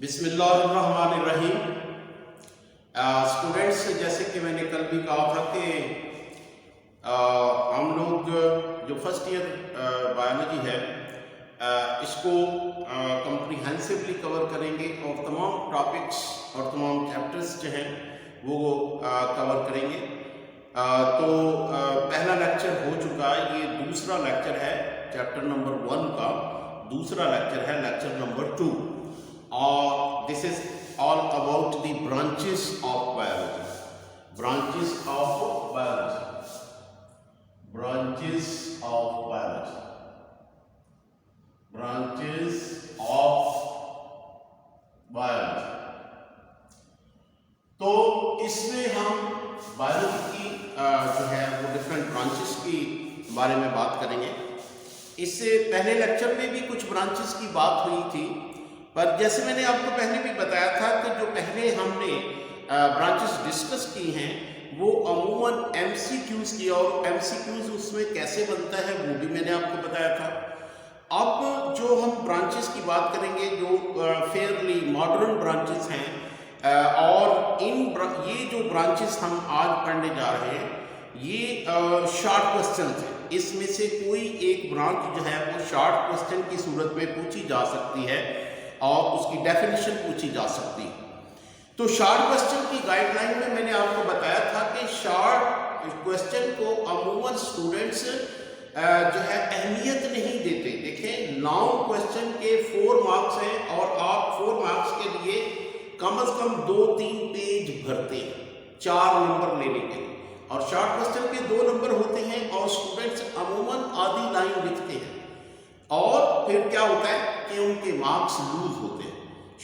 बिस्मिल्लाहिर्रहमानिर्रहीम। स्टूडेंट्स, जैसे कि मैंने कल भी कहा था कि हम लोग जो फर्स्ट ईयर बायोलॉजी है इसको कम्प्रीहेंसिवली कवर करेंगे और तमाम टॉपिक्स और तमाम चैप्टर्स जो हैं वो कवर करेंगे। तो पहला लेक्चर हो चुका है, ये दूसरा लेक्चर है चैप्टर नंबर 1 का, दूसरा लेक्चर है लेक्चर नंबर 2 और this is all about the branches of biology. Branches of biology, branches of biology, branches of biology. तो इसमें हम बायोलॉजी की जो है वो डिफरेंट ब्रांचेस की बारे में बात करेंगे। इससे पहले लेक्चर में भी कुछ ब्रांचेस की बात हुई थी, पर जैसे मैंने आपको पहले भी बताया था कि जो पहले हमने ब्रांचेस डिस्कस की हैं वो अमूमन एमसीक्यूज की, और एमसीक्यूज उसमें कैसे बनता है वो भी मैंने आपको बताया था। अब जो हम ब्रांचेस की बात करेंगे जो फेयरली मॉडर्न ब्रांचेस हैं और ये जो ब्रांचेस हम आज पढ़ने जा रहे हैं ये शॉर्ट क्वेश्चन हैं। इसमें से कोई एक ब्रांच जो है वो शॉर्ट क्वेश्चन की सूरत में पूछी जा सकती है और उसकी डेफिनेशन पूछी जा सकती है। तो शॉर्ट क्वेश्चन की गाइडलाइन में मैंने आपको बताया था कि शॉर्ट क्वेश्चन को अमूमन स्टूडेंट्स जो है अहमियत नहीं देते। देखें, लॉन्ग क्वेश्चन के 4 मार्क्स हैं और आप 4 मार्क्स के लिए कम से कम 2-3 पेज भरते हैं 4 नंबर लेने के लिए, और शॉर्ट क्वेश्चन के 2 नंबर होते हैं और स्टूडेंट्स अमूमन आधी लाइन लिखते हैं और फिर क्या होता है कि उनके मार्क्स लूज होते हैं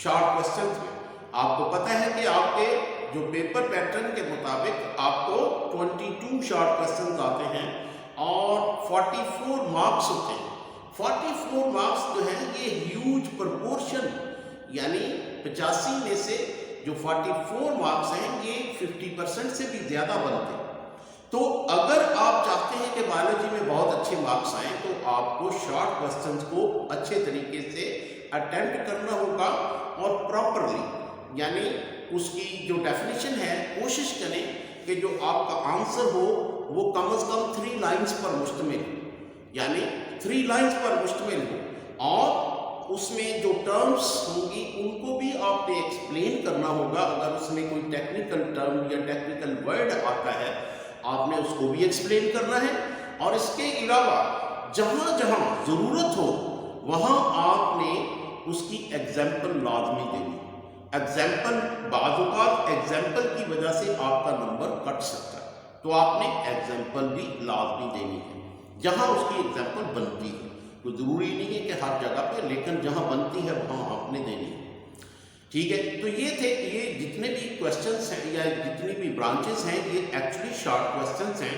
शॉर्ट क्वेश्चन में। आपको पता है कि आपके जो पेपर पैटर्न के मुताबिक आपको 22 शॉर्ट क्वेश्चन आते हैं और 44 मार्क्स होते हैं। 44 मार्क्स जो है ये ह्यूज प्रोपोर्शन, यानी 85 में से जो 44 मार्क्स हैं ये 50% से भी ज़्यादा बनते हैं। तो अगर आप चाहते हैं कि बायोलॉजी में बहुत अच्छे मार्क्स आए तो आपको शॉर्ट क्वेश्चंस को अच्छे तरीके से अटेम्प्ट करना होगा और प्रॉपरली, यानी उसकी जो डेफिनेशन है कोशिश करें कि जो आपका आंसर हो वो कम से कम 3 लाइन्स पर मुश्तमिल हो, यानी 3 लाइन्स पर मुश्तमिल हो और उसमें जो टर्म्स होंगी उनको भी आपने एक्सप्लेन करना होगा। अगर उसमें कोई टेक्निकल टर्म या टेक्निकल वर्ड आता है आपने उसको भी एक्सप्लेन करना है, और इसके अलावा जहाँ जहाँ ज़रूरत हो वहाँ आपने उसकी एग्जाम्पल लाजमी देनी। एग्जाम्पल बाज़ एग्जाम्पल की वजह से आपका नंबर कट सकता है, तो आपने एग्जाम्पल भी लाजमी देनी है जहाँ उसकी एग्जाम्पल बनती है। तो ज़रूरी नहीं है कि हर जगह पे, लेकिन जहाँ बनती है वहाँ आपने देनी है। ठीक है, तो ये जितने भी क्वेश्चंस हैं या जितनी भी ब्रांचेस हैं ये एक्चुअली शॉर्ट क्वेश्चंस हैं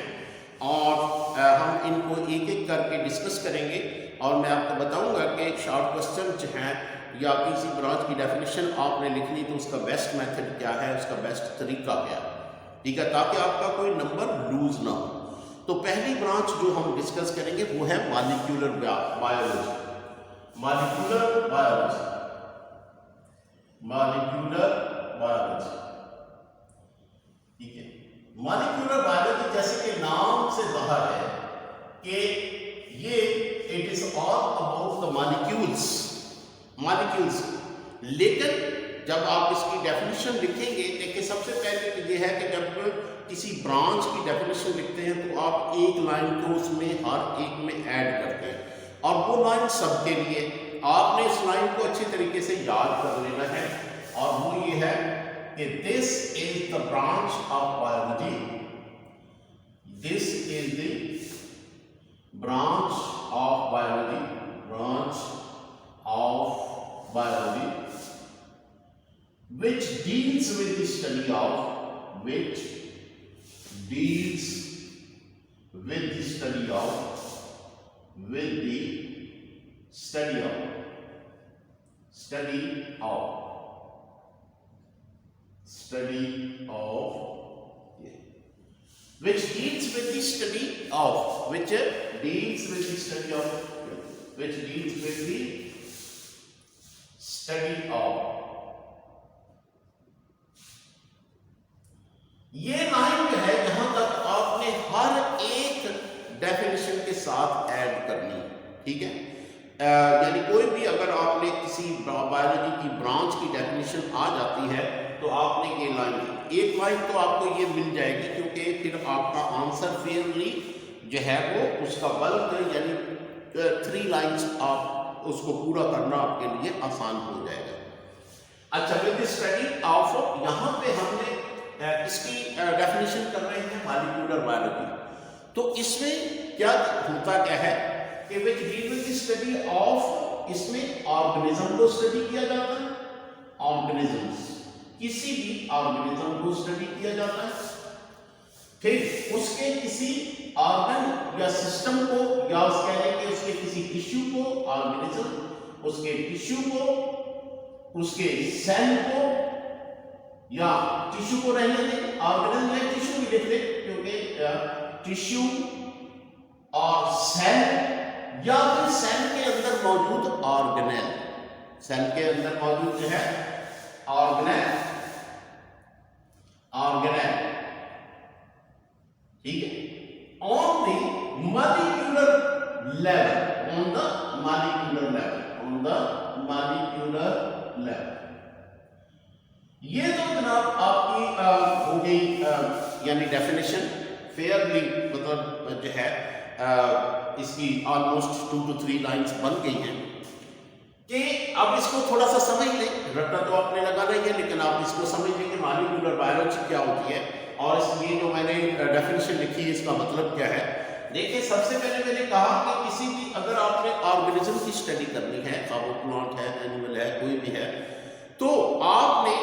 और हम इनको एक एक करके डिस्कस करेंगे और मैं आपको बताऊंगा कि शॉर्ट क्वेश्चन जो हैं या किसी ब्रांच की डेफिनेशन आपने लिखनी तो उसका बेस्ट मेथड क्या है, उसका बेस्ट तरीका क्या है, ठीक है, ताकि आपका कोई नंबर लूज ना हो। तो पहली ब्रांच जो हम डिस्कस करेंगे वो है molecular biology. Molecular biology, molecular biology, ठीक है। मॉलिक्यूलर बायोलॉजी जैसे कि नाम से बाहर है कि ये it is all about the molecules, लेकिन जब आप इसकी डेफिनेशन लिखेंगे, देखिए सबसे पहले तो ये है कि जब किसी ब्रांच की डेफिनेशन लिखते हैं तो आप एक लाइन को उसमें हर एक में ऐड करते हैं और वो लाइन सबके लिए आपने इस लाइन को अच्छे तरीके से याद कर लेना है, और वो ये है कि this is the branch of biology, this is the branch of biology, branch of biology which deals with the study of, which deals with the study of, with the study of, study of, study of, which deals with the study of, which deals with the study of, which deals with the study of, ये line जो है यहाँ तक आपने हर एक definition के साथ add करनी है, ठीक है। यानी कोई भी अगर आपने किसी बायोलॉजी की ब्रांच की डेफिनेशन आ जाती है तो आपने ये लाइन, एक लाइन तो आपको ये मिल जाएगी, क्योंकि फिर आपका आंसर फेयरली जो है वो उसका बल्क यानी 3 लाइंस आप उसको पूरा करना आपके लिए आसान हो जाएगा। अच्छा, विद स्टडी ऑफ, यहाँ पे हमने इसकी डेफिनेशन कर रहे हैं मॉलिक्यूलर बायोलॉजी। तो इसमें क्या होता क्या है कि which deal with study of, इसमें ऑर्गेनिज्म को स्टडी किया जाता है, ऑर्गेनिजम्स, किसी भी ऑर्गेनिज्म को स्टडी किया जाता है, ठीक। उसके किसी ऑर्गन या सिस्टम को, या कह लें कि उसके किसी टिश्यू को, ऑर्गेनिज्म उसके टिश्यू को, उसके सेल को, या टिश्यू को रहने दें, ऑर्गेनिज्म में टिश्यू भी लिख लें, क्योंकि टिश्यू और सेल, या फिर सेल के अंदर मौजूद ऑर्गेनेल, सेल के अंदर मौजूद जो है ऑर्गेनेल, ऑर्गेनेल, ठीक है। On the molecular level, on the molecular level, on the molecular level. ये तो जनाब आपकी हो गई यानी डेफिनेशन फेयरली, मतलब जो है इसकी ऑलमोस्ट 2 to 3 लाइंस बन गई हैं कि अब इसको थोड़ा सा समझ लें। रट्टा तो आपने लगा नहीं है, लेकिन आप इसको समझ लें कि मॉलिक्यूलर बायोलॉजी क्या होती है और इसलिए जो मैंने डेफिनेशन लिखी है इसका मतलब क्या है। देखिए, सबसे पहले मैंने कहा कि किसी भी अगर आपने ऑर्गेनिज्म की स्टडी करनी है, चाहे वो प्लांट है, एनिमल है, कोई भी है, तो आपने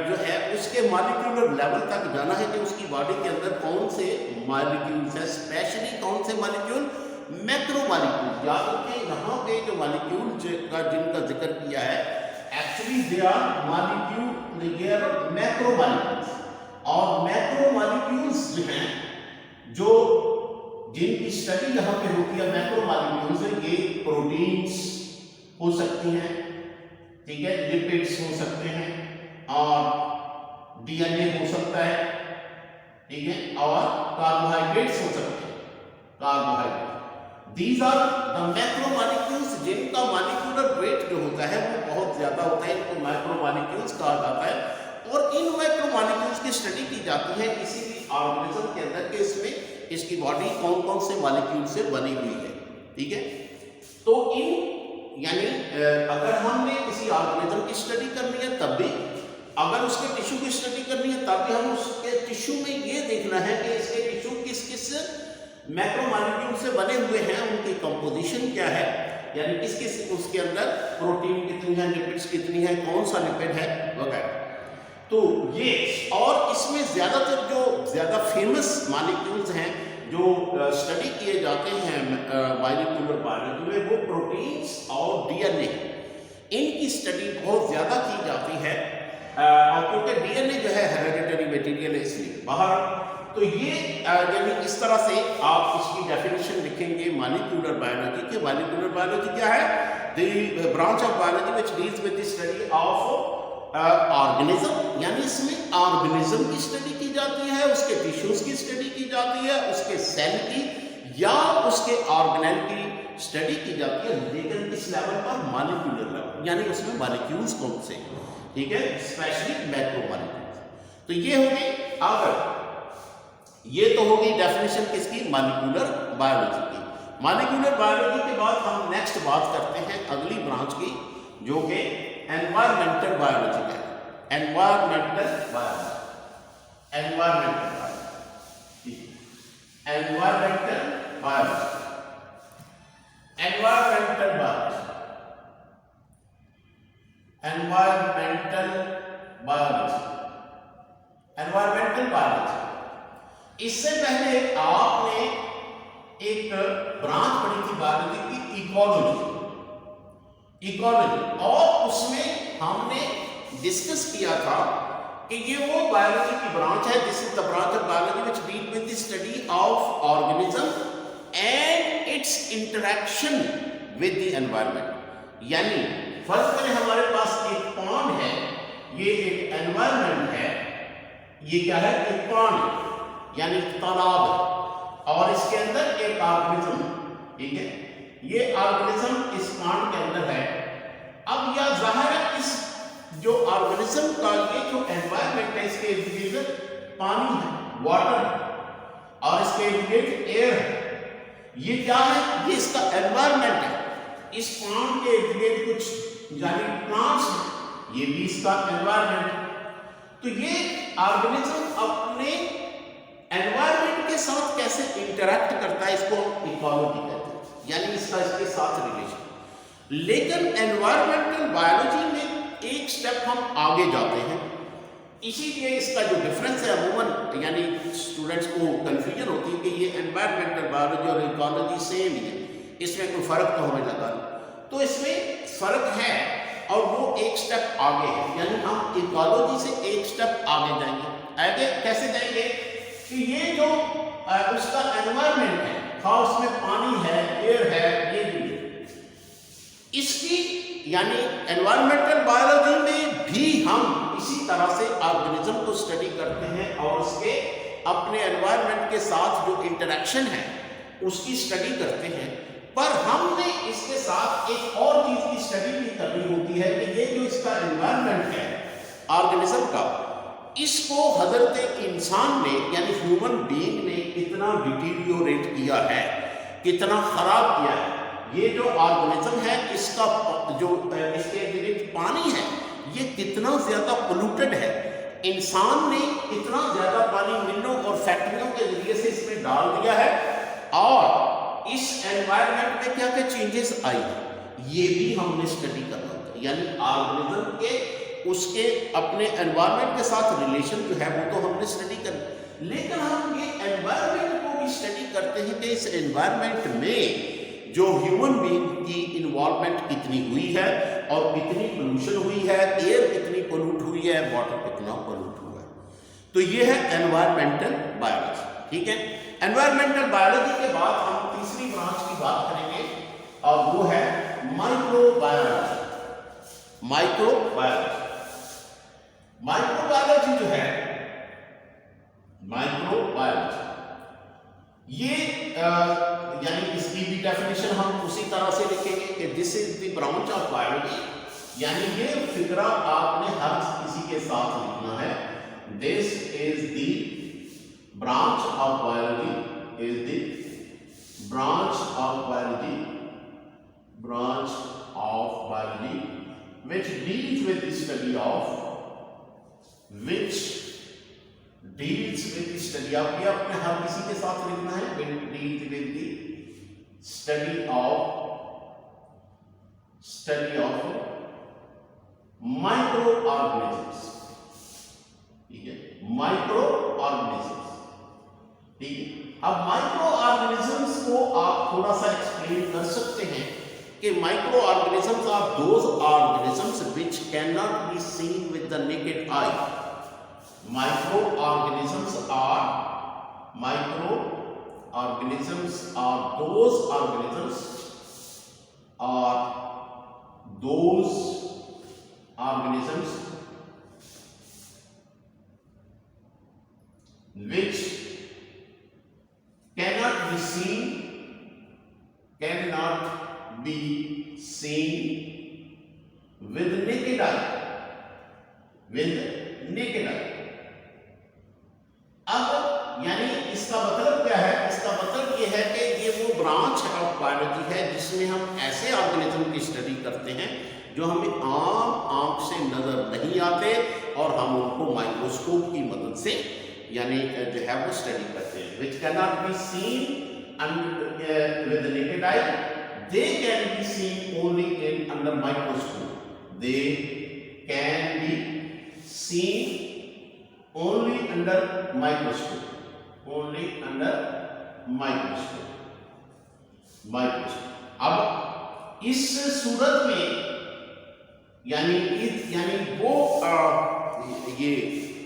जो है उसके मॉलिक्यूलर लेवल तक जाना है कि उसकी बॉडी के अंदर कौन से मॉलिक्यूल्स हैं, स्पेशली कौन से मॉलिक्यूल, मैक्रो मॉलिक्यूल। याद रखें, यहाँ पे जो मॉलिक्यूल का जिनका जिक्र किया है, actually they are molecule, they are macro molecules. और मैक्रो मॉलिक्यूल्स जो हैं, जो जिनकी स्टडी यहाँ पे होती है, मैक्रो मॉलिक्यूल्स, ये प्रोटीन्स हो सकती हैं, ठीक है, लिपिड्स हो सकते हैं, और डीएनए हो सकता है, ठीक है, और कार्बोहाइड्रेट्स हो सकते हैं, carbohydrate. These are the macro molecules, जिनका मॉलिक्यूलर वेट जो होता है वो बहुत ज्यादा होता है, इनको मैक्रो मॉलिक्यूल्स कहा जाता है। और इन मैक्रो मॉलिक्यूल्स की स्टडी की जाती है किसी भी ऑर्गेनिज्म के अंदर के इसमें इसकी बॉडी कौन कौन से मॉलिक्यूल से बनी हुई है, ठीक है। तो इन यानी अगर हमने किसी ऑर्गेनिज्म की स्टडी करनी है तब भी, अगर उसके टिश्यू की स्टडी करनी है तब भी हम उसके टिश्यू में ये देखना है कि इसके टिश्यू किस किस मैक्रोमॉलिक्यूल से बने हुए हैं, उनकी कंपोजिशन क्या है, यानी किस किस उसके अंदर प्रोटीन कितनी है, लिपिड्स कितनी है, कौन सा लिपिड है वगैरह। तो ये, और इसमें ज़्यादातर जो ज़्यादा फेमस मॉलिक्यूल्स हैं जो स्टडी किए जाते हैं मॉलिक्यूलर बायोलॉजी में, वो प्रोटीन्स और डीएनए, इनकी स्टडी बहुत ज़्यादा की जाती है। और क्योंकि डीएनए जो है हेरेडिटरी मटेरियल है इसलिए बाहर, तो ये यानी इस तरह से आप इसकी डेफिनेशन लिखेंगे मॉलिक्यूलर बायोलॉजी के। मॉलिक्यूलर बायोलॉजी क्या है? The branch of biology which deals with the study of organism, यानी इसमें ऑर्गेनिज्म की स्टडी की जाती है, उसके टिश्यूज की स्टडी की जाती है, उसके सेल की या उसके ऑर्गेनेल की स्टडी की जाती है, लेकिन इस लेवल पर मॉलिक्यूलर लेवल, यानी उसमें मॉलिक्यूल्स कौन से, ठीक है, स्पेशली मैक्रो मॉलिक्यूल्स। तो ये हो गई, अगर ये तो होगी डेफिनेशन किसकी, मॉलिक्यूलर बायोलॉजी की। मॉलिक्यूलर बायोलॉजी के बाद हम नेक्स्ट बात करते हैं अगली ब्रांच की, जो कि एनवायरमेंटल बायोलॉजी है। Environmental biology, environmental biology, environmental biology, environmental biology, environmental biology, environmental biology. इससे पहले आपने एक ब्रांच पढ़ी थी बायोलॉजी की, इकोलॉजी, इकोलॉजी, और उसमें हमने डिस्कस किया था कि ये वो बायोलॉजी की ब्रांच है, this is the branch of biology which deal with the study of organism and it's interaction with the environment. यानी फर्स्ट में हमारे पास एक पॉन्ड है, ये एक एनवायरनमेंट है, ये क्या है? एक पॉन्ड यानी तालाब है और इसके अंदर एक ऑर्गेनिज्म है, ठीक है। ये ऑर्गेनिज्म इस पॉन्ड के अंदर है। अब यह जाहिर है इस जो ऑर्गेनिज्म का ये जो एनवायरनमेंट है, इसके इर्द गिर्द पानी है, वाटर है और इसके इर्द गिर्द एयर है। ये क्या है? ये इसका एनवायरनमेंट है। इस पॉन्ड के इर्द गिर्द कुछ यानी प्लांट्स हैं, ये भी इसका एनवायरनमेंट है। तो ये ऑर्गेनिज्म अपने एनवायरनमेंट के साथ कैसे इंटरैक्ट करता है, इसको इकोलॉजी कहते हैं, यानी इसके साथ रिलेशन। लेकिन एनवायरमेंटल बायोलॉजी में एक स्टेप हम आगे जाते हैं, इसीलिए इसका जो डिफरेंस है अमूमन यानी स्टूडेंट्स को कंफ्यूजन होती है कि ये एनवायरमेंटल बायोलॉजी और इकोलॉजी सेम ही है, इसमें कोई फर्क तो हमें लगा नहीं। तो इसमें फर्क है और वो एक स्टेप आगे है, यानी हम इकोलॉजी से एक स्टेप आगे जाएंगे। आगे कैसे जाएंगे कि ये जो उसका एनवायरनमेंट है, हाँ उसमें पानी है, एयर है, ये भी इसकी यानी एनवायरमेंटल बायोलॉजी में भी हम इसी तरह से ऑर्गेनिज्म को स्टडी करते हैं और उसके अपने एनवायरनमेंट के साथ जो इंटरेक्शन है उसकी स्टडी करते हैं। पर हमने इसके साथ एक और चीज की स्टडी भी करनी होती है कि ये जो इसका एनवायरनमेंट है ऑर्गेनिज्म का, इसको हजरत इंसान ने यानी ह्यूमन बीइंग ने कितना डिटीरियोरेट किया है, कितना खराब किया है। ये जो ऑर्गेनिज्म है इसका जो इसके इर्द पानी है ये कितना ज्यादा पोल्यूटेड है। इंसान ने इतना ज्यादा पानी मिलों और फैक्ट्रियों के जरिए से इसमें डाल दिया है और इस एनवायरनमेंट में क्या क्या चेंजेस आई है ये भी हमने स्टडी करना होता है। यानी ऑर्गेनिज्म के उसके अपने एनवायरनमेंट के साथ रिलेशन जो है वो तो हमने स्टडी करना, लेकिन हम ये एनवायरनमेंट को भी स्टडी करते हैं कि इस एनवायरनमेंट में जो ह्यूमन बीइंग की इन्वॉल्वमेंट कितनी हुई है और कितनी पोल्यूशन हुई है, एयर कितनी पोल्यूट हुई है, वाटर कितना पोल्यूट हुआ है। तो ये है एनवायरमेंटल बायोलॉजी, ठीक है। एनवायरमेंटल बायोलॉजी के बाद हम तीसरी ब्रांच की बात करेंगे और वो है माइक्रोबायोलॉजी। माइक्रोबायोलॉजी माइक्रोबायोलॉजी जो है, माइक्रोबायोलॉजी ये यानी इसकी भी डेफिनेशन हम उसी तरह से लिखेंगे कि this is the branch of biology, यानी ये फिक्रा आपने हर किसी के साथ लिखना है। This is the branch of biology, is the branch of biology, branch of biology which deals with the study of, which deals with the study of, ये अपने हर किसी के साथ लिखना है, deals with the study of microorganisms, ठीक है, microorganisms, ठीक है। अब माइक्रोऑर्गेनिजम्स को आप थोड़ा सा एक्सप्लेन कर सकते हैं कि microorganisms are those organisms which cannot be seen with the naked eye. Microorganisms are those organisms which cannot be seen with naked eye, अब यानी इसका मतलब क्या है? इसका मतलब ये है कि ये वो ब्रांच ऑफ बायोलॉजी है जिसमें हम ऐसे ऑर्गेनिज्म की स्टडी करते हैं जो हमें आम आंख से नजर नहीं आते और हम उनको माइक्रोस्कोप की मदद से यानी जो है वो स्टडी करते हैं। which cannot be seen with the naked eye, they can be seen only under microscope. They can be seen only under microscope. अब इस सूरत में यानी वो ये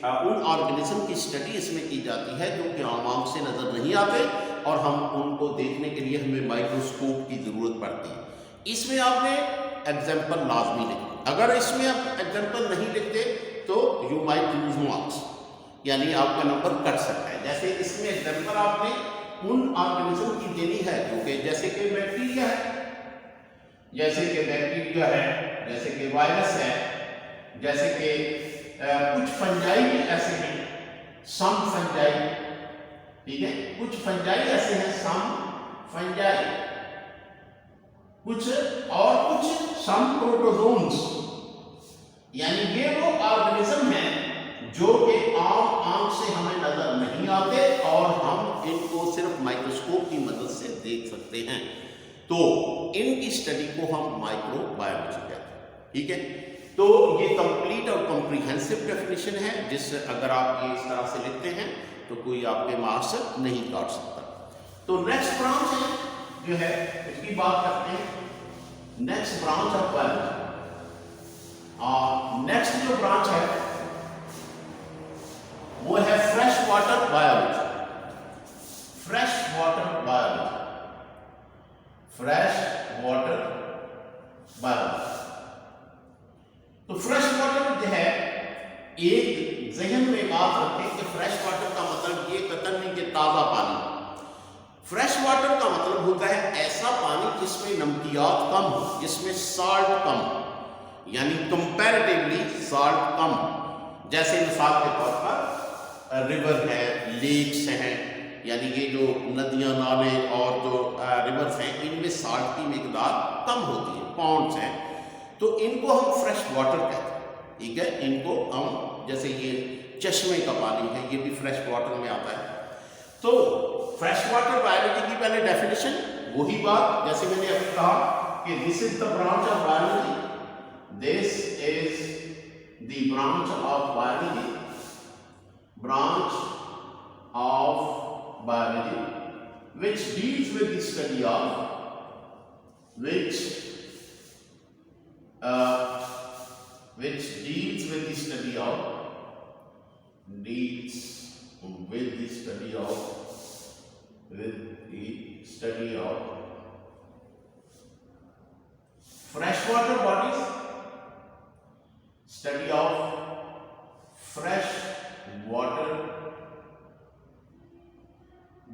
उन ऑर्गेनिज्म की स्टडी इसमें की जाती है जो कि आम आंख से नजर नहीं आते और हम उनको देखने के लिए हमें माइक्रोस्कोप की जरूरत पड़ती है। इसमें आपने एग्जाम्पल लाजमी लिखना, अगर इसमें आप एग्जाम्पल नहीं लिखते तो यू माइट लूज मार्क्स। यानी आपका नंबर कट सकता है। जैसे इसमें एग्जाम्पल आपने उन ऑर्गेनिज्म की देनी है जो कि जैसे कि बैक्टीरिया है, जैसे कि बैक्टीरिया है, जैसे कि वायरस है, जैसे कि कुछ फंजाई भी ऐसे हैं, सम फंजाई, ठीक है, कुछ फंजाई ऐसे हैं, सम फंजाई, कुछ और कुछ सम प्रोटोजोन्स, यानी ये वो ऑर्गेनिज्म हैं जो कि आम आंख से हमें नजर नहीं आते और हम इनको सिर्फ माइक्रोस्कोप की मदद से देख सकते हैं। तो इनकी स्टडी को हम माइक्रोबायोलॉजी कहते हैं, ठीक है। तो ये कंप्लीट और कॉम्प्रिहेंसिव डेफिनेशन है, जिस अगर आप ये इस तरह से लिखते हैं तो कोई आपके मार्क्स नहीं काट सकता। तो नेक्स्ट ब्रांच है जो है उसकी बात करते हैं, next branch of biology. Next जो ब्रांच है वो है fresh water biology. Fresh water biology, fresh water biology. तो फ्रेश वाटर जो है, एक जहन में बात रखें कि फ्रेश वाटर का मतलब ये कतई नहीं कि ताजा पानी। फ्रेश वाटर का मतलब होता है ऐसा पानी जिसमें नमकियात कम हो, जिसमें साल्ट कम, यानी कंपैरेटिवली साल्ट कम। जैसे मिसाल के तौर पर रिवर है, लेक्स हैं, यानी ये जो नदियां, नाले और जो रिवर्स हैं, इनमें साल्ट की मिकदार कम होती है, पॉन्ड्स हैं, तो इनको हम फ्रेश वाटर कहते हैं, ठीक है। इनको हम, जैसे ये चश्मे का पानी है, ये भी फ्रेश वाटर में आता है। तो फ्रेश वाटर बायोलॉजी की पहले डेफिनेशन वही बात जैसे मैंने अभी कहा कि this is the branch of biology, this is the branch of biology, branch of biology which deals with the study of which deals with the study of freshwater bodies, study of fresh water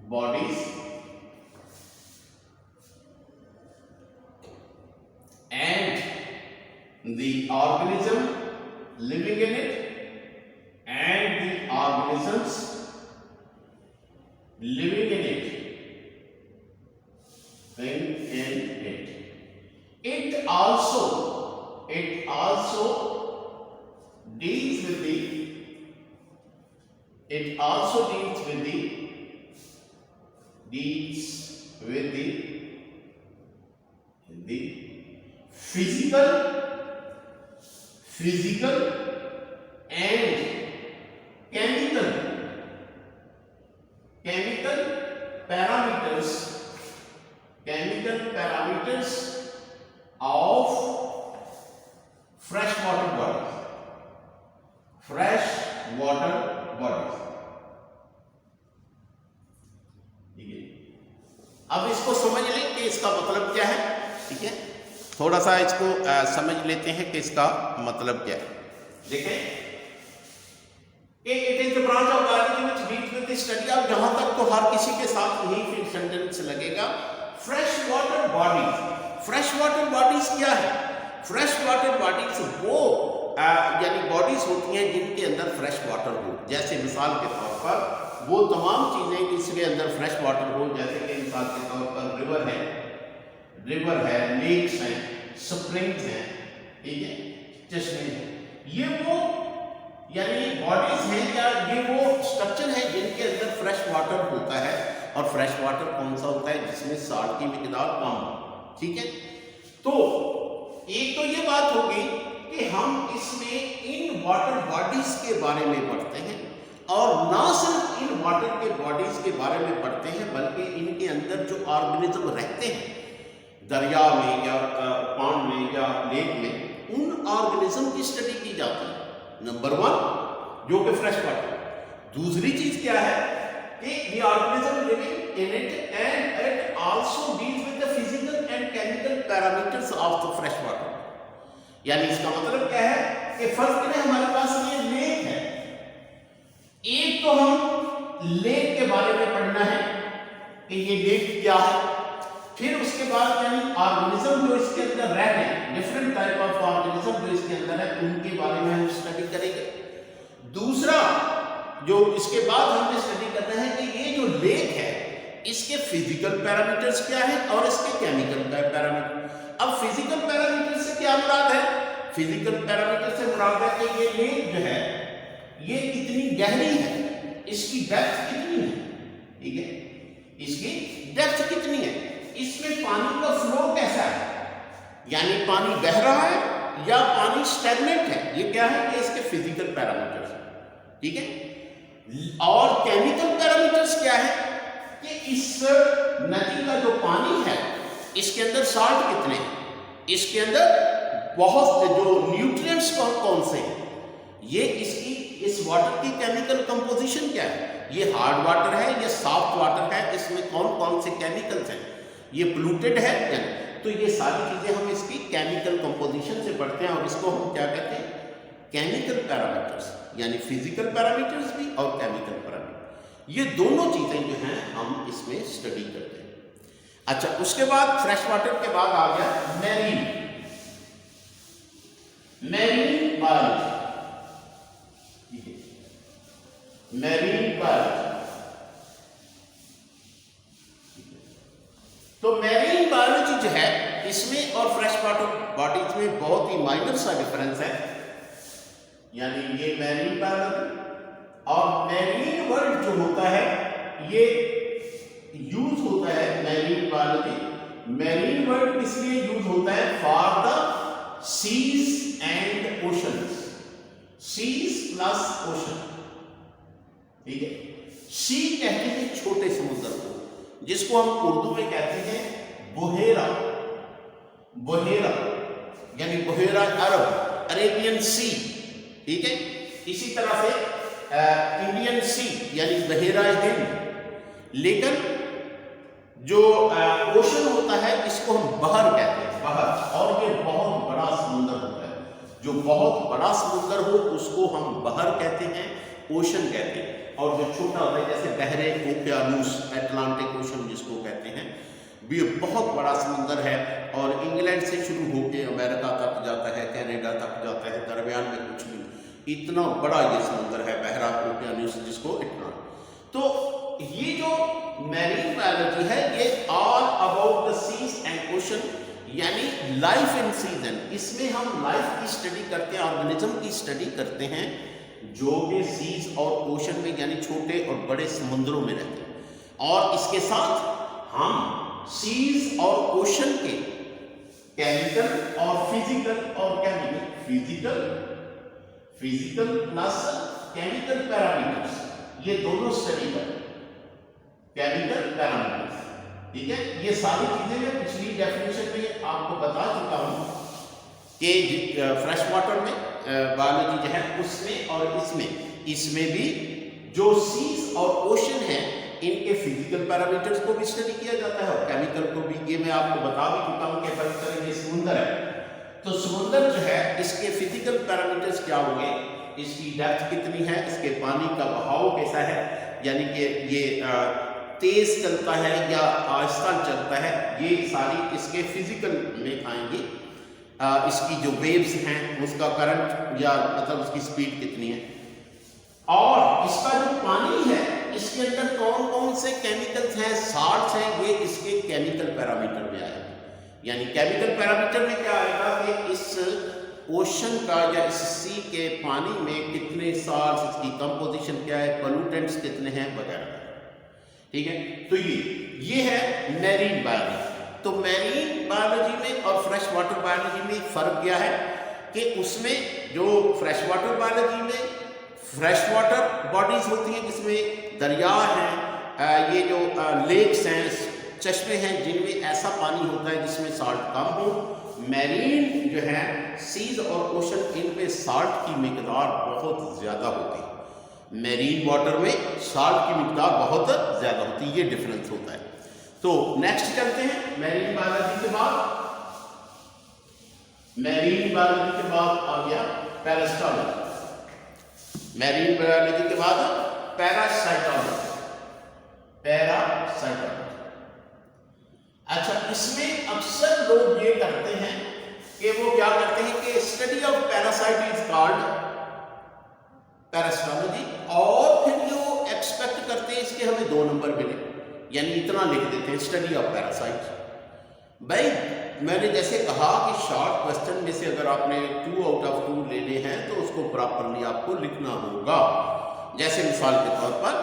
bodies and the organism living in it and the organisms living in it. It also deals with the physical and chemical parameters of freshwater bodies. ठीक है, अब इसको समझ लें कि इसका मतलब क्या है, ठीक है। थोड़ा सा इसको समझ लेते हैं कि इसका मतलब क्या है। देखें कि it is the branch of biology which deals with the study of, जहां तक तो हर किसी के साथ यही फिर सेंटेंस लगेगा, fresh water bodies. Fresh water bodies क्या है? फ्रेश वाटर बॉडीज वो यानी बॉडीज होती हैं जिनके अंदर फ्रेश वाटर हो। जैसे मिसाल के तौर पर वो तमाम चीजें जिसके अंदर फ्रेश वाटर हो, जैसे कि मिसाल के तौर पर रिवर है, लेक्स हैं, स्प्रिंग्स हैं, ठीक है, चश्मे हैं, ये वो यानी बॉडीज हैं या ये वो स्ट्रक्चर है जिनके अंदर फ्रेश वाटर होता है। और फ्रेश वाटर कौन सा होता है? जिसमें साल्ट की मिकदार कम हो, ठीक है। तो एक तो ये बात होगी कि हम इसमें इन वाटर बॉडीज के बारे में पढ़ते हैं, और ना सिर्फ इन वाटर के बॉडीज के बारे में पढ़ते हैं बल्कि इनके अंदर जो ऑर्गेनिज्म रहते हैं दरिया में या पानी में या लेक में, उन ऑर्गेनिज्म की स्टडी की जाती है। नंबर 1 जो कि फ्रेश वाटर। दूसरी चीज क्या है कि the organism living in it and it also deals with the physical and chemical parameters of the fresh water। यानी इसका मतलब क्या है कि फर्ज करें हमारे पास ये लेक है, एक लेक के बारे में पढ़ना है कि ये लेक क्या है। फिर उसके बाद यानी ऑर्गेनिज्म जो इसके अंदर रहते हैं, डिफरेंट टाइप ऑफ ऑर्गेनिज्म जो इसके अंदर है, उनके बारे में हम स्टडी करेंगे। दूसरा जो इसके बाद हमने स्टडी करना है कि ये जो लेक है इसके फिजिकल पैरामीटर्स क्या है और इसके केमिकल पैरामीटर। अब फिजिकल पैरामीटर से क्या मुराद है? फिजिकल पैरामीटर से मुराद है कि ये लेक जो है ये कितनी गहरी है, इसकी डेप्थ कितनी है, ठीक है, इसकी डेप्थ कितनी है, इसमें पानी का फ्लो कैसा है, यानी पानी बह रहा है या पानी स्टैग्नेंट है, ये क्या है, ये इसके फिजिकल पैरामीटर्स, ठीक है। और केमिकल पैरामीटर्स क्या है कि इस नदी का जो पानी है इसके अंदर साल्ट कितने हैं, इसके अंदर बहुत जो न्यूट्रिएंट्स कौन से हैं, ये इसकी इस वाटर की केमिकल कंपोजिशन क्या है, ये हार्ड वाटर है या सॉफ्ट वाटर है, इसमें कौन कौन से केमिकल्स हैं, ये पोल्यूटेड है या नहीं। तो ये सारी चीजें हम इसकी केमिकल कंपोजिशन से पढ़ते हैं और इसको हम क्या कहते हैं, केमिकल पैरामीटर्स, यानी फिजिकल पैरामीटर्स भी और केमिकल पैरामीटर, ये दोनों चीजें जो हैं हम इसमें स्टडी करते हैं। अच्छा, उसके बाद फ्रेश वाटर के बाद आ गया मैरीन बायोलॉजी, मैरीन बायोलॉजी। तो मैरीन बायोलॉजी जो है इसमें और फ्रेश वाटर बॉडीज में बहुत ही माइनर सा डिफरेंस है, यानी ये मैरीन बायोलॉजी और मैरीन वर्ड जो होता है ये यूज होता है मैरीन बायोलॉजी। मैरीन वर्ड किस लिए यूज होता है? For the seas and oceans, seas plus ocean, ठीक है। सी कहते हैं छोटे समुद्र को, जिसको हम उर्दू में कहते हैं बुहेरा, बुहेरा यानी बुहेरा अरब, अरेबियन सी, ठीक है। इसी तरह से इंडियन सी यानी बहेरा हिंद। लेकिन जो ओशन होता है इसको हम बहर कहते हैं, बहर, और ये बहुत बड़ा समुद्र होता है, जो बहुत बड़ा समुद्र हो उसको हम बहर कहते हैं, ओशन कहते हैं। और जो छोटा होता है जैसे बहरे ओकियानूस, अटलांटिक ओशन जिसको कहते हैं, भी बहुत बड़ा समुद्र है और इंग्लैंड से शुरू होकर अमेरिका तक जाता है, कनाडा तक जाता है, दरमियान में कुछ नहीं, इतना बड़ा ये समुद्र है बहरा ओकियानूस जिसको इतना। तो ये जो मैरीन बायोलॉजी है ये all about the seas and ocean, यानी लाइफ इन सीजन, इसमें हम लाइफ की स्टडी करते हैं, ऑर्गेनिज्म की स्टडी करते हैं जो कि सीज और ओशन में यानी छोटे और बड़े समुद्रों में रहते हैं। और इसके साथ हम सीज और ओशन के केमिकल और फिजिकल और chemical, physical plus chemical parameters, ये दोनों स्टडी करें, केमिकल पैरामीटर्स, ठीक है। ये सारी चीजें मैं पिछली डेफिनेशन में आपको बता चुका हूं कि फ्रेश वाटर में बायोलॉजी जो है उसमें और इसमें भी जो सीज और ओशन है इनके फिजिकल पैरामीटर्स को भी स्टडी किया जाता है और केमिकल को भी। ये मैं आपको बता भी चुका हूं कि फर्स्ट तरह ये समुद्र है, तो समुद्र जो है इसके फिजिकल पैरामीटर्स क्या होंगे, इसकी डेप्थ कितनी है, इसके पानी का बहाव कैसा है, यानी कि ये तेज चलता है या आहिस्ता चलता है, ये सारी इसके फिजिकल में आएंगी। इसकी जो वेव्स हैं उसका करंट या मतलब उसकी स्पीड कितनी है, और इसका जो पानी है इसके अंदर कौन कौन से केमिकल्स हैं, साल्ट्स हैं, ये इसके केमिकल पैरामीटर में आएगा। यानी केमिकल पैरामीटर में क्या आएगा कि इस ओशन का या इस सी के पानी में कितने साल्ट्स, इसकी कंपोजिशन क्या है, पोल्यूटेंट्स कितने हैं वगैरह, ठीक है। तो ये है मैरीन बायोलॉजी। तो मैरीन बायोलॉजी में और फ्रेश वाटर बायोलॉजी में फर्क क्या है कि उसमें जो फ्रेश वाटर बायोलॉजी में फ्रेश वाटर बॉडीज होती हैं जिसमें दरिया हैं, ये जो लेक्स हैं, चश्मे हैं जिनमें ऐसा पानी होता है जिसमें साल्ट कम हो। मैरीन जो है सीज और ओशन, इनमें साल्ट की मिकदार बहुत ज़्यादा होती है, मैरीन वाटर में साल्ट की मिकदार बहुत ज़्यादा होती है, ये डिफरेंस होता है। तो नेक्स्ट चलते हैं मैरीन बायोलॉजी के बाद। मैरीन बायोलॉजी के बाद आ गया पैरासाइटोलॉजी, मैरीन बायोलॉजी के बाद पैरासाइटोलॉजी। पैरासाइटोलॉजी। अच्छा, इसमें अक्सर लोग ये करते हैं कि वो क्या करते हैं कि study of parasite is called parasitology, और फिर जो एक्सपेक्ट करते हैं इसके हमें 2 नंबर मिले, यानी इतना लिख देते हैं स्टडी ऑफ पैरासाइट। भाई मैंने जैसे कहा कि शॉर्ट क्वेश्चन में से अगर आपने 2 आउट ऑफ 2 लेने हैं तो उसको प्रॉपरली आपको लिखना होगा। जैसे मिसाल के तौर पर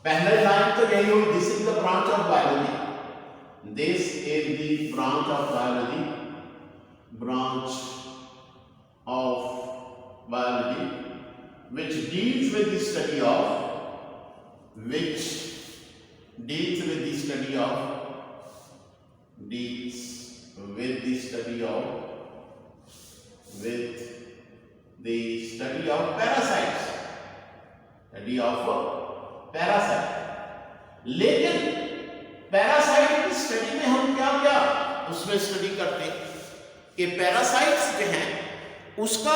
पहले लाइन तो यही होगी, this is the branch of biology, this is the branch of biology, branch of biology which deals with the study of deals with the study of parasites, लेकिन पैरासाइट की स्टडी में हम क्या क्या उसमें स्टडी करते हैं कि पैरासाइट्स जो हैं उसका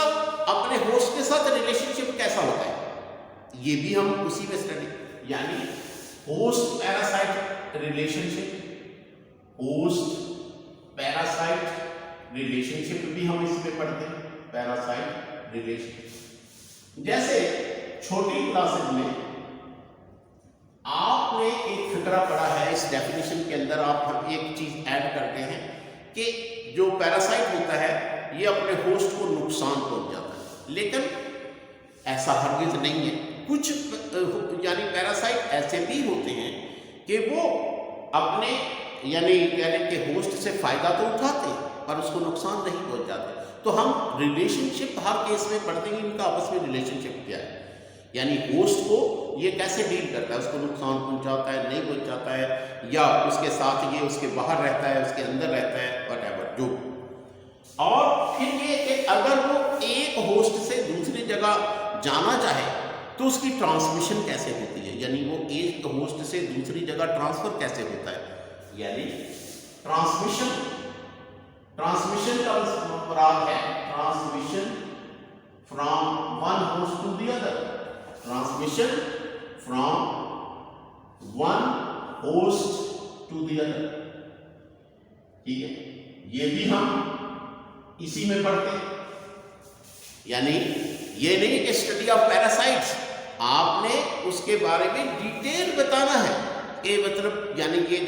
अपने होस्ट के साथ रिलेशनशिप कैसा होता है, ये भी हम उसी में स्टडी, यानी host parasite relationship, host parasite relationship भी हम इसमें पढ़ते हैं, पैरासाइट रिलेशनशिप। जैसे छोटी क्लासेस में आपने एक फिक्रा पढ़ा है, इस डेफिनेशन के अंदर आप एक चीज ऐड करते हैं कि जो पैरासाइट होता है ये अपने होस्ट को नुकसान पहुंच जाता है, लेकिन ऐसा हरगिज नहीं है। कुछ यानी पैरासाइट ऐसे भी होते हैं कि वो अपने यानी कि होस्ट से फायदा तो उठाते हैं पर उसको नुकसान नहीं पहुंचाते। तो हम रिलेशनशिप हर केस में पढ़ते हैं, इनका आपस में रिलेशनशिप क्या है, यानी होस्ट को ये कैसे डील करता है, उसको नुकसान पहुंचाता है नहीं पहुंचाता है, या उसके साथ ये उसके बाहर रहता है उसके अंदर रहता है, व्हाटएवर जो। और फिर ये कि अगर वो एक होस्ट से दूसरी जगह जाना चाहे तो उसकी ट्रांसमिशन कैसे होती है, यानी वो एक होस्ट से दूसरी जगह ट्रांसफर कैसे होता है, यानी ट्रांसमिशन का मुराद है transmission from one host to the other, transmission from one host to the other, ठीक है। ये भी हम इसी में पढ़ते हैं, यानी ये नहीं कि स्टडी ऑफ पैरासाइट्स आपने उसके बारे में डिटेल बताना है कि मतलब यानी ये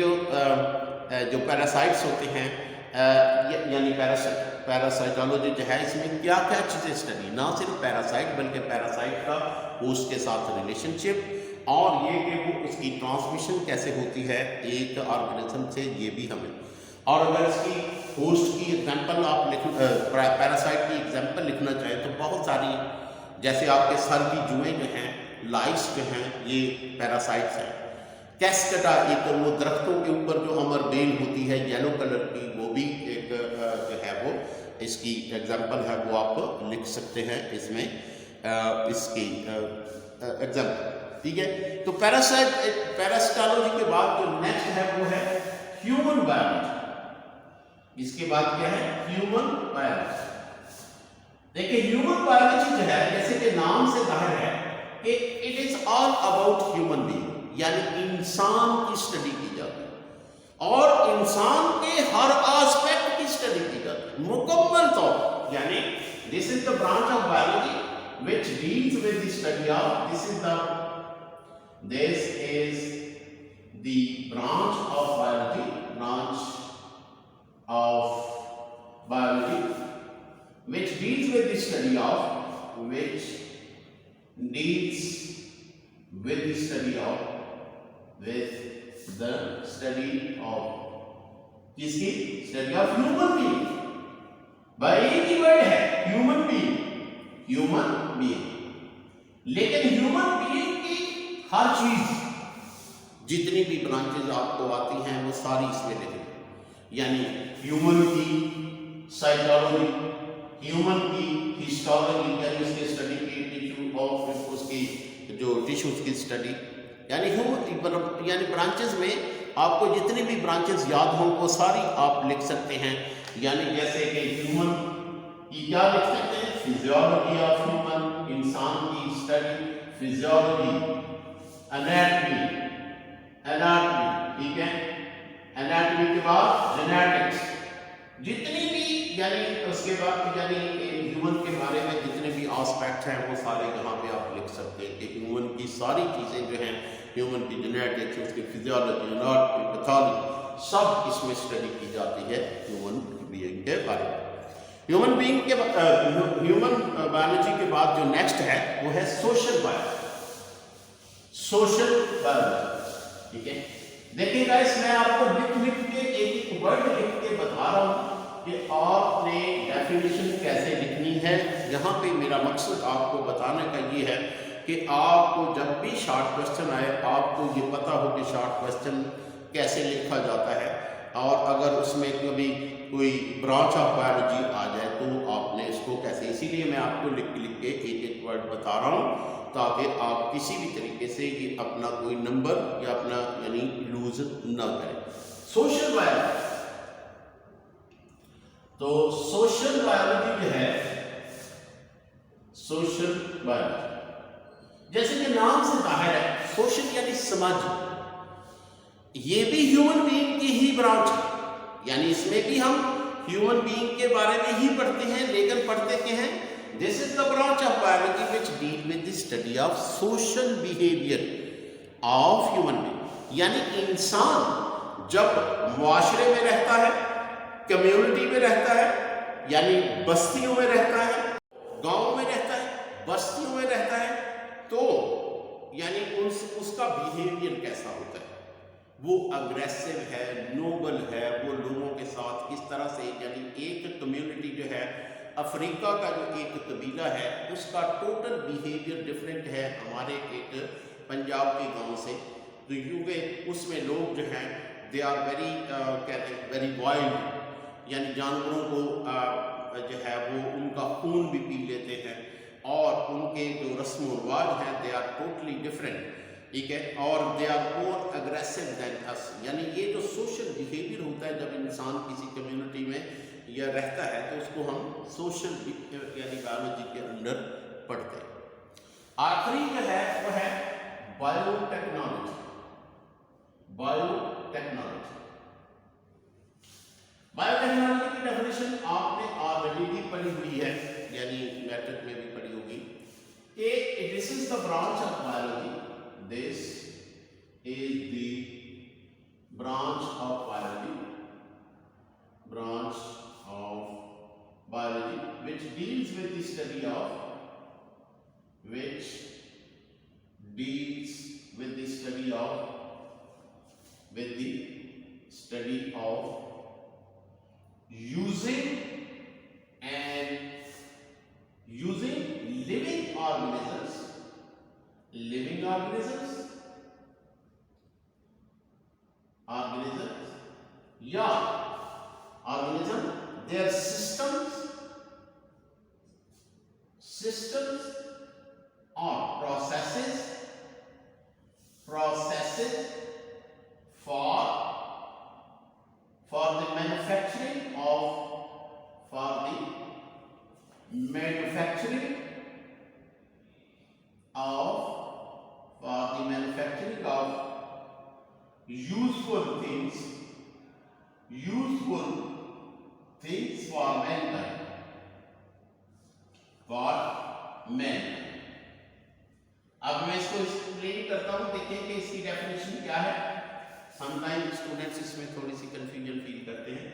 जो पैरासाइट्स होते हैं यानी पैरासाइटोलॉजी जो है इसमें क्या क्या चीज़ें स्टडी, ना सिर्फ पैरासाइट बल्कि पैरासाइट का होस्ट के साथ रिलेशनशिप, और ये कि वो उसकी ट्रांसमिशन कैसे होती है एक ऑर्गेनिज्म से, ये भी हमें। और अगर इसकी होस्ट की एग्जांपल आप पैरासाइट की एग्जांपल लिखना चाहें तो बहुत सारी, जैसे आपके सर की जुएं जो हैं, लाइस जो हैं, ये पैरासाइट्स हैं। कैस्केटा एक वो दरख्तों के ऊपर जो अमर बेल होती है येलो कलर की, वो भी एक जो है वो इसकी एग्जांपल है, वो आप लिख सकते हैं इसमें इसकी एग्जांपल, ठीक है। तो पैरासाइटोलॉजी के बाद जो नेक्स्ट है वो है ह्यूमन बायोलॉजी। इसके बाद क्या है, ह्यूमन बायोलॉजी। देखिए ह्यूमन बायोलॉजी जो है जैसे कि नाम से जाहिर है कि it is all about human being, यानी इंसान की स्टडी की जाती है और इंसान के हर एस्पेक्ट की स्टडी की जाती है मुकम्मल तौर, यानी this is the branch of biology which deals with the study of this is the branch of biology which deals with the study of किसकी स्टडी ऑफ ह्यूमन बीइंग। भाई एक ही वर्ड है ह्यूमन बीइंग, लेकिन human being की हर चीज जितनी भी branches आपको आती हैं वो सारी इसमें लिखी, यानी ह्यूमन की साइकोलॉजी, ह्यूमन की हिस्टोलॉजी यानी उसके स्टडी की टिश्यू और उसकी जो टिश्यूज की स्टडी, यानी ब्रांचेस में आपको जितनी भी ब्रांचेस याद हों वो सारी आप लिख सकते हैं। यानी जैसे कि ह्यूमन की क्या लिख सकते हैं, फिजियोलॉजी ऑफ ह्यूमन, इंसान की स्टडी फिजियोलॉजी एनाटमी, एनाटमी, ठीक है। एनाटमी के बाद जेनेटिक्स, जितनी भी यानी उसके बाद यानी ह्यूमन के बारे में जितने भी एस्पेक्ट हैं वो सारे यहाँ पे आप लिख सकते हैं कि ह्यूमन की सारी चीज़ें जो हैं, ह्यूमन की जेनेटिक्स, उसकी फिजियोलॉजी, एनाटमी, पैथोलॉजी, सब इसमें स्टडी की जाती है ह्यूमन बीइंग के बारे में। ह्यूमन बीइंग के ह्यूमन बायोलॉजी के बाद जो नेक्स्ट है वो है सोशल बायोलॉजी, सोशल बायोलॉजी, ठीक है। देखिएगा इसमें आपको लिख के एक वर्ड लिख के बता रहा हूँ कि आपने डेफिनेशन कैसे लिखनी है। यहाँ पे मेरा मकसद आपको बताने का ये है कि आपको जब भी शॉर्ट क्वेश्चन आए आपको ये पता हो कि शॉर्ट क्वेश्चन कैसे लिखा जाता है, और अगर उसमें कभी कोई ब्रांच ऑफ बायोलॉजी आ जाए तो आपने इसको कैसे, इसीलिए मैं आपको लिख के एक एक वर्ड बता रहा हूँ ताकि आप किसी भी तरीके से ये अपना कोई नंबर या अपना यानी लूज ना करें। सोशल बायोलॉजी, तो सोशल बायोलॉजी जो है, सोशल बायोलॉजी जैसे कि नाम से जाहिर है, सोशल यानी समाज, ये भी ह्यूमन बीइंग की ही ब्रांच है, यानी इसमें भी हम ह्यूमन बीइंग के बारे में ही पढ़ते हैं, लेकिन पढ़ते क्या हैं, this is the branch of biology which deal with the study of social behaviour of human being. यानी इंसान जब मुआशरे में रहता है, कम्युनिटी में रहता है, यानी बस्तियों में रहता है, गांव में रहता है, बस्तियों में रहता है, तो यानी उसका बिहेवियर कैसा होता है, वो अग्रेसिव है, नोबल है, वो लोगों के साथ किस तरह से, यानी एक कम्युनिटी जो है, अफ्रीका का जो एक कबीला है उसका टोटल बिहेवियर डिफरेंट है हमारे एक पंजाब के गांव से। तो यूके उसमें लोग जो हैं दे आर वेरी कहते हैं वेरी वाइल्ड, यानी जानवरों को जो है वो उनका खून भी पी लेते हैं, और उनके जो रस्म व रिवाज हैं दे आर टोटली डिफरेंट, ठीक है, और they are more aggressive than us. यानी ये जो सोशल बिहेवियर होता है जब इंसान किसी कम्युनिटी में या रहता है तो उसको हम सोशल यानी बायोलॉजी के अंदर पढ़ते हैं। आखिरी जो है वो है बायोटेक्नोलॉजी, बायोटेक्नोलॉजी। बायोटेक्नोलॉजी की डेफिनेशन आपने ऑलरेडी भी पढ़ी हुई है, यानी मैट्रिक में भी पढ़ी होगी कि this is the branch of biology, this is the branch of biology, branch of biology which deals with the study of using living organisms या organism, their systems or processes for the manufacturing of useful things for mankind, अब मैं इसको explain करता हूं, देखिए कि इसकी definition क्या है। समटाइम स्टूडेंट्स इसमें थोड़ी सी कंफ्यूजन फील करते हैं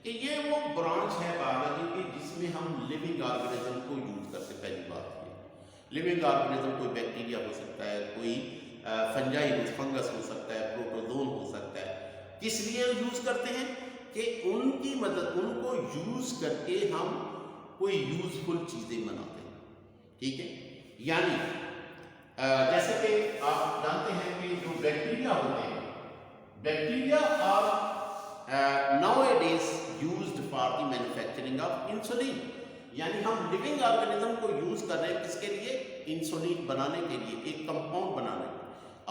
कि ये वो ब्रांच है बायोलॉजी की जिसमें हम लिविंग ऑर्गेनिज्म को यूज करते हैं। पहली बात ये लिविंग ऑर्गेनिज्म कोई बैक्टीरिया हो सकता है, कोई फंजाई फंगस हो सकता है, प्रोटोजोन हो सकता है। किस लिए यूज करते हैं कि उनकी मदद, उनको यूज करके हम कोई यूजफुल चीजें बनाते हैं, ठीक है। यानी जैसे कि आप जानते हैं कि जो बैक्टीरिया होते हैं, bacteria are nowadays used for the manufacturing of insulin. यानी हम लिविंग ऑर्गेनिज्म को यूज कर रहे हैं किसके लिए, इंसुलिन बनाने के लिए, एक कंपाउंड बनाने के लिए।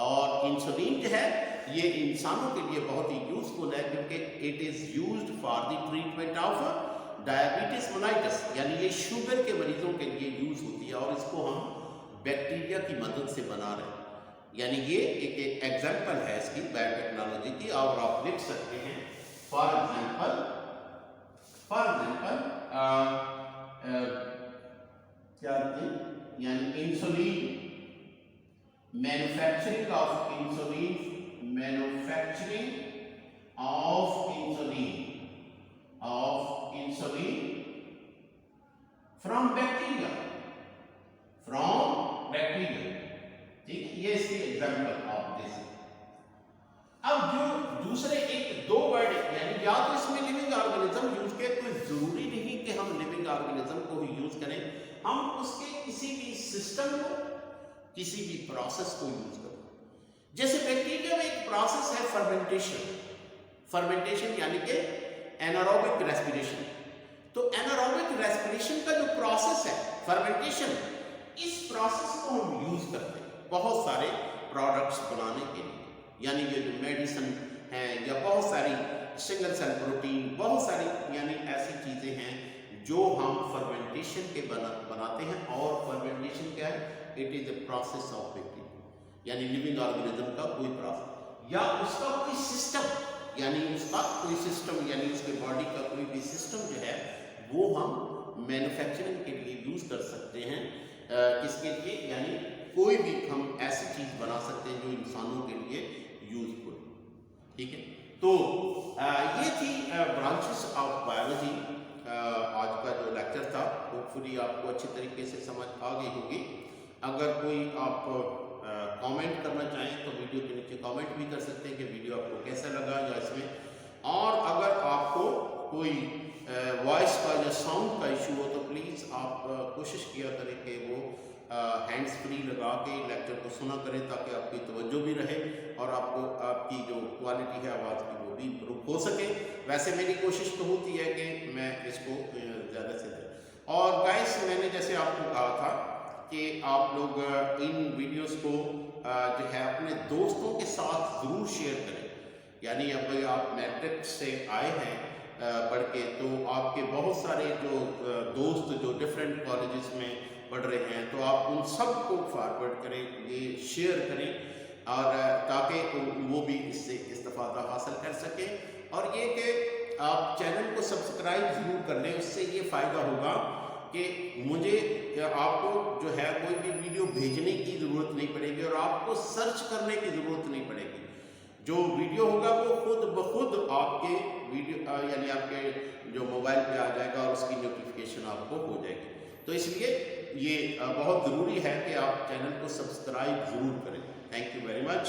और इंसुलिन जो है ये इंसानों के लिए बहुत ही यूजफुल है क्योंकि it is used for the treatment of diabetes mellitus, यानी ये शुगर के मरीजों के लिए यूज होती है और इसको हम बैक्टीरिया की मदद से बना रहे हैं। यानी ये एक एग्जाम्पल है इसकी बायोटेक्नोलॉजी की, और आप लिख सकते हैं फॉर एग्जाम्पल क्या यानी insulin, manufacturing of insulin, from bacteria, ठीक है, ये इसकी एग्जाम्पल आप दे सकते। अब जो दूसरे एक दो वर्ड, यानी या तो इसमें लिविंग ऑर्गेनिज्म यूज किए, कोई जरूरी नहीं कि हम लिविंग ऑर्गेनिज्म को ही यूज करें, हम उसके किसी भी सिस्टम को, किसी भी प्रोसेस को यूज करें। जैसे बैक्टीरिया में एक प्रोसेस है फर्मेंटेशन यानी कि एनारोबिक रेस्पिरेशन। तो एनारोबिक रेस्पिरेशन का जो प्रोसेस है फर्मेंटेशन, इस प्रोसेस को हम यूज करते हैं बहुत सारे प्रोडक्ट्स बनाने के लिए, यानी ये जो मेडिसिन है या बहुत सारी सिंगल सेल प्रोटीन, बहुत सारी यानी ऐसी चीजें हैं जो हम फर्मेंटेशन के बनाते हैं। और फर्मेंटेशन क्या है? It is a process of bacteria, यानी लिविंग ऑर्गेनिज्म का कोई प्रोसेस या उसका कोई सिस्टम, यानी उसका कोई सिस्टम, यानी उसके बॉडी का कोई भी सिस्टम जो है वो हम मैन्युफैक्चरिंग के लिए यूज कर सकते हैं। किसके लिए? यानी कोई भी हम ऐसी चीज बना सकते हैं जो इंसानों के लिए यूजफुल। ठीक है, तो ये थी ब्रांचेस ऑफ बायोलॉजी। आज का जो लेक्चर था होपफुली आपको अच्छे तरीके से समझ आ गई होगी। अगर कोई आप कमेंट करना चाहें तो वीडियो के नीचे कमेंट भी कर सकते हैं कि वीडियो आपको कैसा लगा या इसमें, और अगर आपको कोई वॉइस का या साउंड का इशू हो तो प्लीज़ आप कोशिश किया करें कि वो हैंड्स फ्री लगा के लेक्चर को सुना करें, ताकि आपकी तवज्जो भी रहे और आपको आपकी जो क्वालिटी है आवाज़ की वो भी इम्प्रूव हो सके। वैसे मेरी कोशिश तो होती है कि मैं इसको ज़्यादा से ज़्यादा, और गाइस मैंने जैसे आपको कहा था कि आप लोग इन वीडियोस को जो है अपने दोस्तों के साथ ज़रूर शेयर करें। यानी अब आप मैट्रिक से आए हैं पढ़ के, तो आपके बहुत सारे जो दोस्त जो डिफरेंट कॉलेजेस में पढ़ रहे हैं, तो आप उन सब को फॉरवर्ड करें, ये शेयर करें, और ताकि वो भी इससे इस्तेफादा हासिल कर सकें। और ये कि आप चैनल को सब्सक्राइब ज़रूर कर लें, उससे ये फ़ायदा होगा कि मुझे आपको जो है कोई भी वीडियो भेजने की ज़रूरत नहीं पड़ेगी और आपको सर्च करने की ज़रूरत नहीं पड़ेगी। जो वीडियो होगा वो खुद ब खुद आपके वीडियो यानी आपके जो मोबाइल पे आ जाएगा और उसकी नोटिफिकेशन आपको हो जाएगी। तो इसलिए ये बहुत ज़रूरी है कि आप चैनल को सब्सक्राइब ज़रूर करें। Thank you very much.